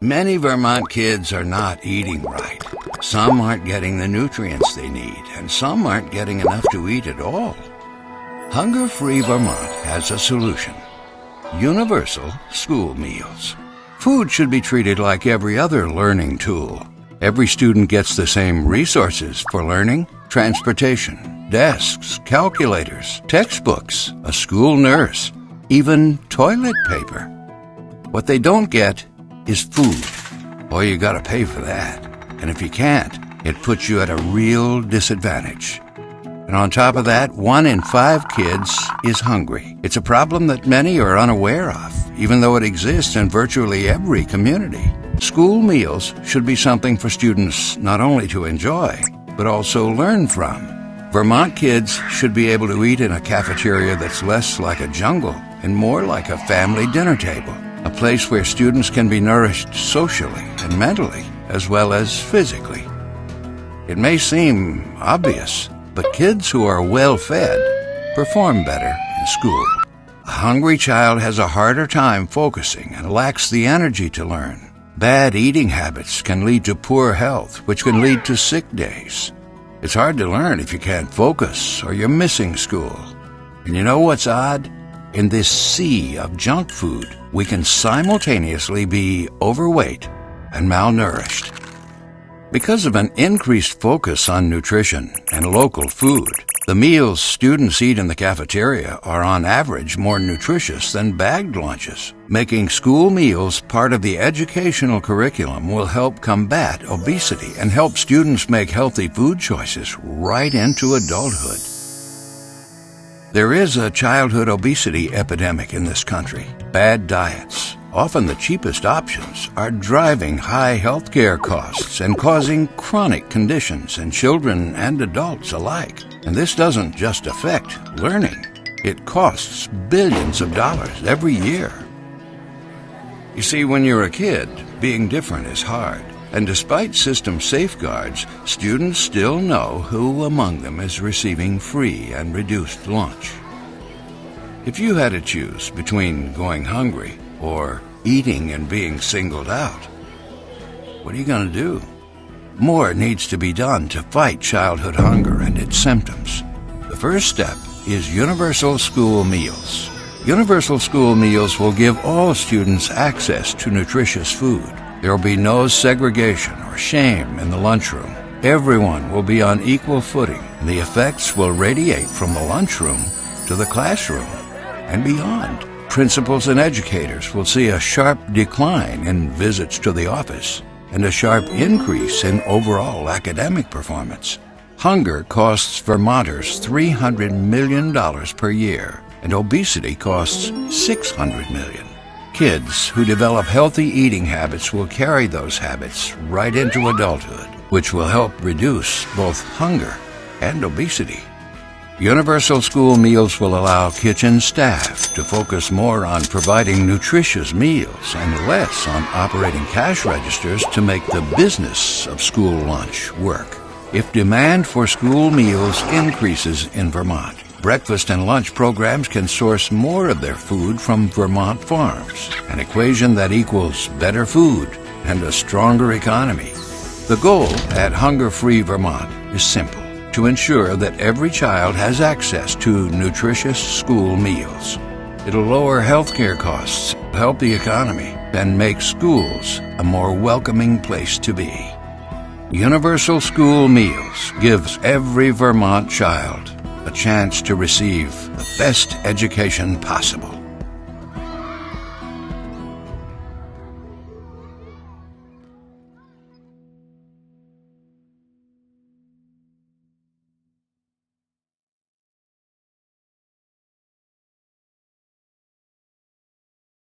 Many Vermont kids are not eating right. Some aren't getting the nutrients they need, and some aren't getting enough to eat at all. Hunger-Free Vermont has a solution: universal school meals. Food should be treated like every other learning tool. Every student gets the same resources for learning: transportation, desks, calculators, textbooks, a school nurse, even toilet paper. What they don't get is food. Boy, you gotta pay for that. And if you can't, it puts you at a real disadvantage. And on top of that, 1 in 5 kids is hungry. It's a problem that many are unaware of, even though it exists in virtually every community. School meals should be something for students not only to enjoy, but also learn from. Vermont kids should be able to eat in a cafeteria that's less like a jungle and more like a family dinner table, a place where students can be nourished socially and mentally, as well as physically. It may seem obvious, but kids who are well-fed perform better in school. A hungry child has a harder time focusing and lacks the energy to learn. Bad eating habits can lead to poor health, which can lead to sick days. It's hard to learn if you can't focus or you're missing school. And you know what's odd? In this sea of junk food, we can simultaneously be overweight and malnourished. Because of an increased focus on nutrition and local food, the meals students eat in the cafeteria are on average more nutritious than bagged lunches. Making school meals part of the educational curriculum will help combat obesity and help students make healthy food choices right into adulthood. There is a childhood obesity epidemic in this country. Bad diets, often the cheapest options, are driving high healthcare costs and causing chronic conditions in children and adults alike. And this doesn't just affect learning. It costs billions of dollars every year. You see, when you're a kid, being different is hard. And despite system safeguards, students still know who among them is receiving free and reduced lunch. If you had to choose between going hungry or eating and being singled out, what are you going to do? More needs to be done to fight childhood hunger and its symptoms. The first step is universal school meals. Universal school meals will give all students access to nutritious food. There will be no segregation or shame in the lunchroom. Everyone will be on equal footing, and the effects will radiate from the lunchroom to the classroom and beyond. Principals and educators will see a sharp decline in visits to the office and a sharp increase in overall academic performance. Hunger costs Vermonters $300 million per year, and obesity costs $600 million. Kids who develop healthy eating habits will carry those habits right into adulthood, which will help reduce both hunger and obesity. Universal school meals will allow kitchen staff to focus more on providing nutritious meals and less on operating cash registers to make the business of school lunch work. If demand for school meals increases in Vermont, breakfast and lunch programs can source more of their food from Vermont farms, an equation that equals better food and a stronger economy. The goal at Hunger-Free Vermont is simple: to ensure that every child has access to nutritious school meals. It'll lower healthcare costs, help the economy, and make schools a more welcoming place to be. Universal school meals gives every Vermont child a chance to receive the best education possible.